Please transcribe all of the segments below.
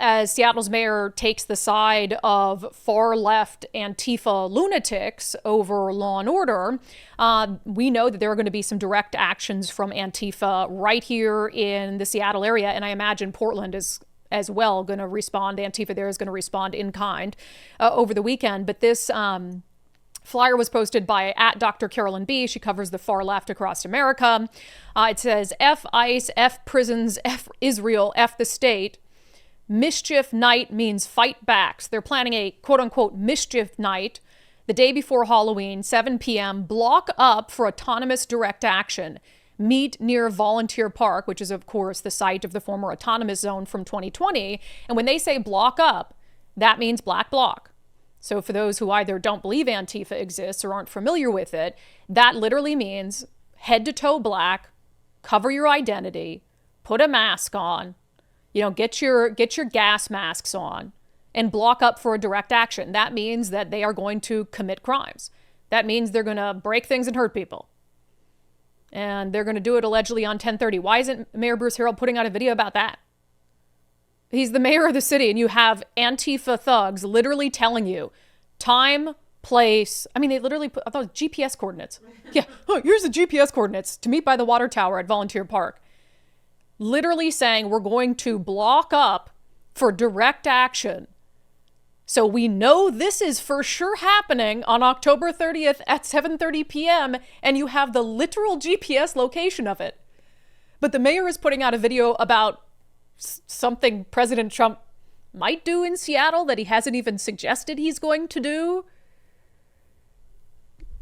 as Seattle's mayor takes the side of far-left Antifa lunatics over law and order, we know that there are going to be some direct actions from Antifa right here in the Seattle area, and I imagine Portland is as well going to respond. Antifa there is going to respond in kind over the weekend. But this flyer was posted by @Dr. Carolyn B. She covers the far left across America. It says, F ICE, F prisons, F Israel, F the state. Mischief night means fight back. So they're planning a quote unquote mischief night the day before Halloween, 7 p.m. Block up for autonomous direct action. Meet near Volunteer Park, which is, of course, the site of the former autonomous zone from 2020. And when they say block up, that means black bloc. So for those who either don't believe Antifa exists or aren't familiar with it, that literally means head to toe black, cover your identity, put a mask on, get your gas masks on, and block up for a direct action. That means that they are going to commit crimes. That means they're going to break things and hurt people. And they're going to do it allegedly on 10/30. Why isn't Mayor Bruce Harrell putting out a video about that? He's the mayor of the city, and you have Antifa thugs literally telling you time, place. I mean, they literally put, I thought it was GPS coordinates. Yeah, here's the GPS coordinates to meet by the water tower at Volunteer Park. Literally saying we're going to block up for direct action. So we know this is for sure happening on October 30th at 7:30 p.m. and you have the literal GPS location of it. But the mayor is putting out a video about something President Trump might do in Seattle that he hasn't even suggested he's going to do.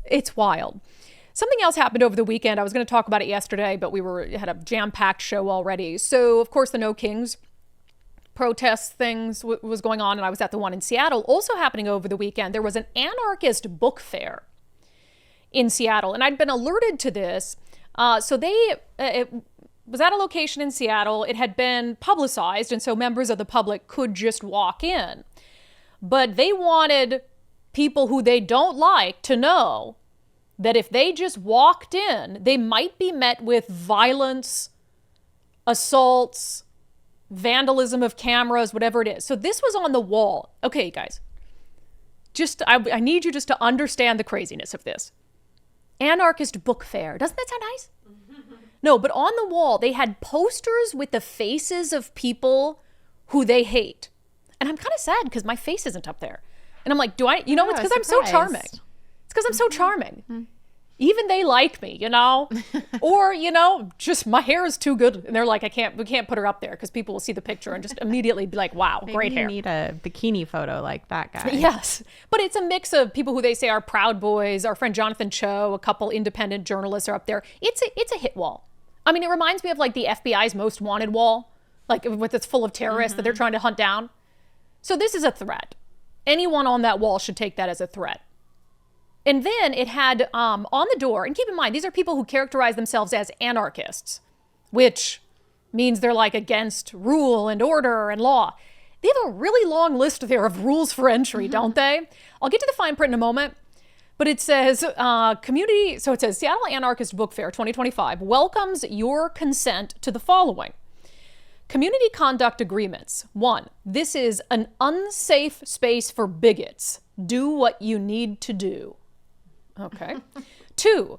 It's wild. Something else happened over the weekend. I was going to talk about it yesterday, but we had a jam-packed show already. So, of course, the No Kings protest things was going on, and I was at the one in Seattle. Also happening over the weekend, there was an anarchist book fair in Seattle, and I'd been alerted to this. It was at a location in Seattle. It had been publicized, and so members of the public could just walk in. But they wanted people who they don't like to know that if they just walked in, they might be met with violence, assaults, vandalism of cameras, whatever it is. So this was on the wall. Okay, guys, I need you just to understand the craziness of this. Anarchist book fair. Doesn't that sound nice? No, but on the wall, they had posters with the faces of people who they hate. And I'm kind of sad because my face isn't up there. And I'm like, it's because I'm so charming. It's because I'm so charming. Mm-hmm. Even they like me, or, just my hair is too good. And they're like, we can't put her up there because people will see the picture and just immediately be like, wow, Maybe great hair. You need a bikini photo like that guy. Yes. But it's a mix of people who they say are Proud Boys. Our friend Jonathan Cho, a couple independent journalists are up there. It's a hit wall. I mean, it reminds me of like the FBI's most wanted wall, like with it's full of terrorists that they're trying to hunt down. So this is a threat. Anyone on that wall should take that as a threat. And then it had on the door, and keep in mind, these are people who characterize themselves as anarchists, which means they're like against rule and order and law. They have a really long list there of rules for entry, don't they? I'll get to the fine print in a moment, but it says Seattle Anarchist Book Fair 2025 welcomes your consent to the following. Community conduct agreements. 1, this is an unsafe space for bigots. Do what you need to do. Okay. 2,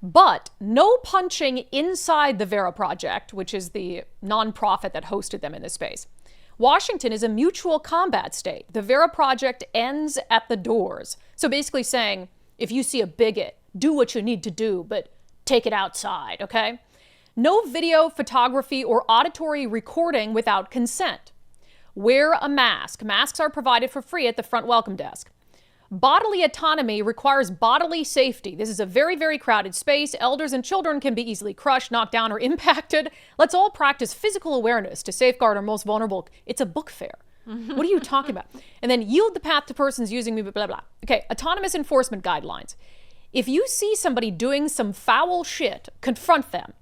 but no punching inside the Vera Project, which is the nonprofit that hosted them in this space. Washington is a mutual combat state. The Vera Project ends at the doors. So basically saying, if you see a bigot, do what you need to do, but take it outside, okay? No video, photography, or auditory recording without consent. Wear a mask. Masks are provided for free at the front welcome desk. Bodily autonomy requires bodily safety. This is a very, very crowded space. Elders and children can be easily crushed, knocked down, or impacted. Let's all practice physical awareness to safeguard our most vulnerable. It's a book fair. What are you talking about? And then yield the path to persons using me, blah, blah, blah. Okay, autonomous enforcement guidelines. If you see somebody doing some foul shit, confront them.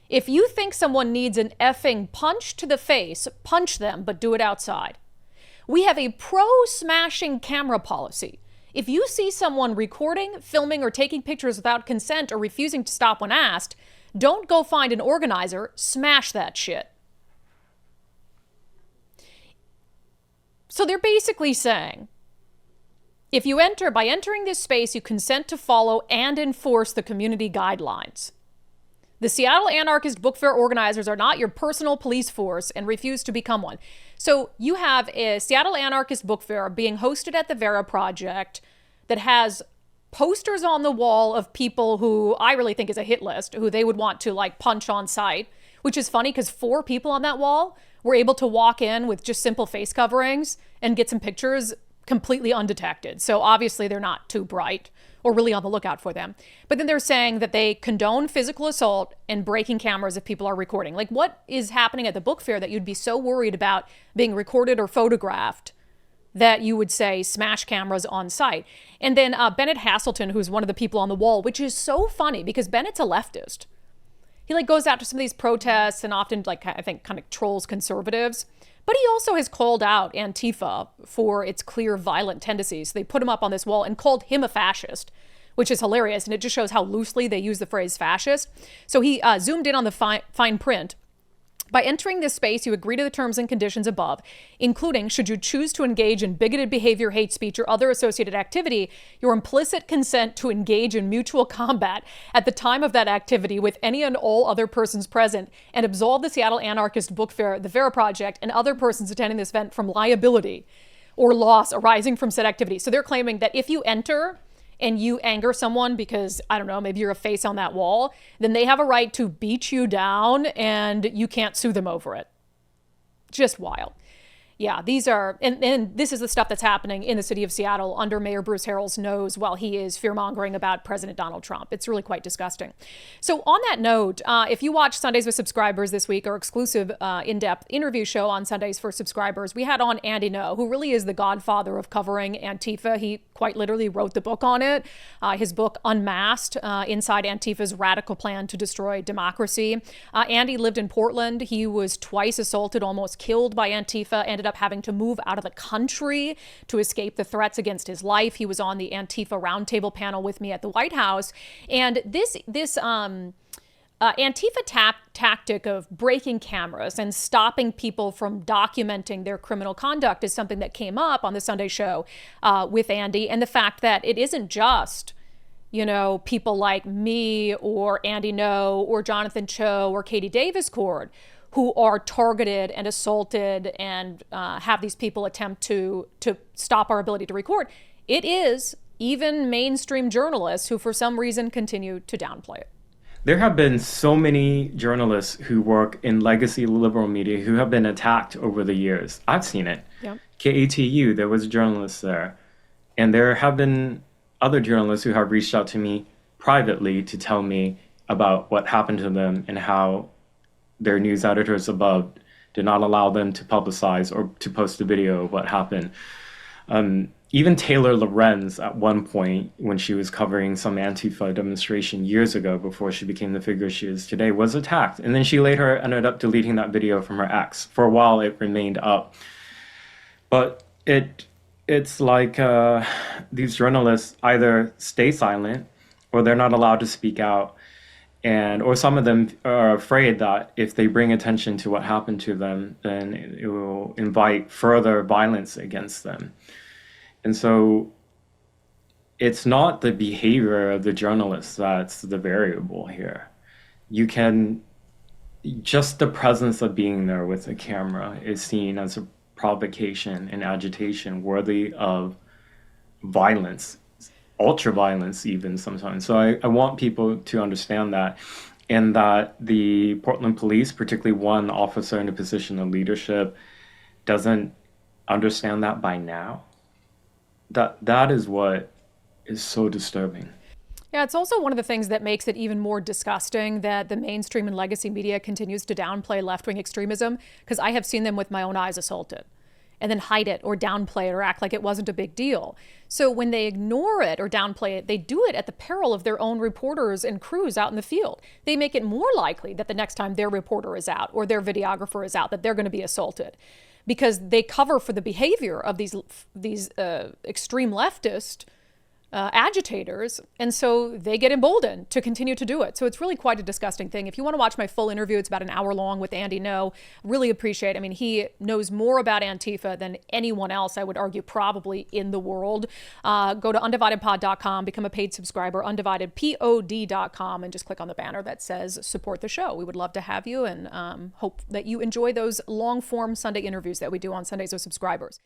If you think someone needs an effing punch to the face, punch them, but do it outside. We have a pro-smashing camera policy. If you see someone recording, filming, or taking pictures without consent or refusing to stop when asked, don't go find an organizer, smash that shit. So they're basically saying, if you by entering this space, you consent to follow and enforce the community guidelines. The Seattle Anarchist Book Fair organizers are not your personal police force and refuse to become one. So you have a Seattle Anarchist Book Fair being hosted at the Vera Project that has posters on the wall of people who I really think is a hit list, who they would want to like punch on sight, which is funny because 4 people on that wall were able to walk in with just simple face coverings and get some pictures completely undetected. So obviously they're not too bright or really on the lookout for them. But then they're saying that they condone physical assault and breaking cameras if people are recording. Like, what is happening at the book fair that you'd be so worried about being recorded or photographed that you would say smash cameras on site? And then Bennett Hasselton, who's one of the people on the wall, which is so funny because Bennett's a leftist. He like goes out to some of these protests and often like I think kind of trolls conservatives. But he also has called out Antifa for its clear violent tendencies. They put him up on this wall and called him a fascist, which is hilarious. And it just shows how loosely they use the phrase fascist. So he zoomed in on the fine print. By entering this space, you agree to the terms and conditions above, including, should you choose to engage in bigoted behavior, hate speech, or other associated activity, your implicit consent to engage in mutual combat at the time of that activity with any and all other persons present, and absolve the Seattle Anarchist Book Fair, the Vera Project, and other persons attending this event from liability or loss arising from said activity. So they're claiming that if you enter and you anger someone because, I don't know, maybe you're a face on that wall, then they have a right to beat you down and you can't sue them over it. Just wild. Yeah, these are, and this is the stuff that's happening in the city of Seattle under Mayor Bruce Harrell's nose while he is fear-mongering about President Donald Trump. It's really quite disgusting. So on that note, if you watch Sundays with Subscribers this week, our exclusive in-depth interview show on Sundays for subscribers, we had on Andy Ngo, who really is the godfather of covering Antifa. He quite literally wrote the book on it. His book, Unmasked, Inside Antifa's Radical Plan to Destroy Democracy. Andy lived in Portland. He was twice assaulted, almost killed by Antifa, ended up having to move out of the country to escape the threats against his life. He was on the Antifa roundtable panel with me at the White House. And this Antifa tactic of breaking cameras and stopping people from documenting their criminal conduct is something that came up on the Sunday show with Andy. And the fact that it isn't just, you know, people like me or Andy Ngo or Jonathan Cho or Katie Davis Cord who are targeted and assaulted and have these people attempt to stop our ability to record. It is even mainstream journalists who for some reason continue to downplay it. There have been so many journalists who work in legacy liberal media who have been attacked over the years. I've seen it. Yep. KATU, there was a journalist there. And there have been other journalists who have reached out to me privately to tell me about what happened to them and how their news editors above did not allow them to publicize or to post a video of what happened. Even Taylor Lorenz, at one point, when she was covering some Antifa demonstration years ago before she became the figure she is today, was attacked. And then she later ended up deleting that video from her ex. For a while, it remained up. But it's like these journalists either stay silent or they're not allowed to speak out. Or some of them are afraid that if they bring attention to what happened to them, then it will invite further violence against them. And so it's not the behavior of the journalists that's the variable here. Just the presence of being there with a camera is seen as a provocation and agitation worthy of violence. Ultra violence even sometimes. So I want people to understand that, and that the Portland police, particularly one officer in a position of leadership, doesn't understand that by now. That is what is so disturbing. Yeah, it's also one of the things that makes it even more disgusting that the mainstream and legacy media continues to downplay left-wing extremism, because I have seen them with my own eyes assaulted and then hide it or downplay it or act like it wasn't a big deal. So when they ignore it or downplay it, they do it at the peril of their own reporters and crews out in the field. They make it more likely that the next time their reporter is out or their videographer is out, that they're going to be assaulted, because they cover for the behavior of these extreme leftist agitators, and so they get emboldened to continue to do it. So it's really quite a disgusting thing. If you want to watch my full interview, it's about an hour long with Andy Ngo. Really appreciate it. I mean, he knows more about Antifa than anyone else, I would argue, probably in the world. Go to undividedpod.com, become a paid subscriber, undividedpod.com, and just click on the banner that says support the show. We would love to have you, and hope that you enjoy those long form Sunday interviews that we do on Sundays with subscribers.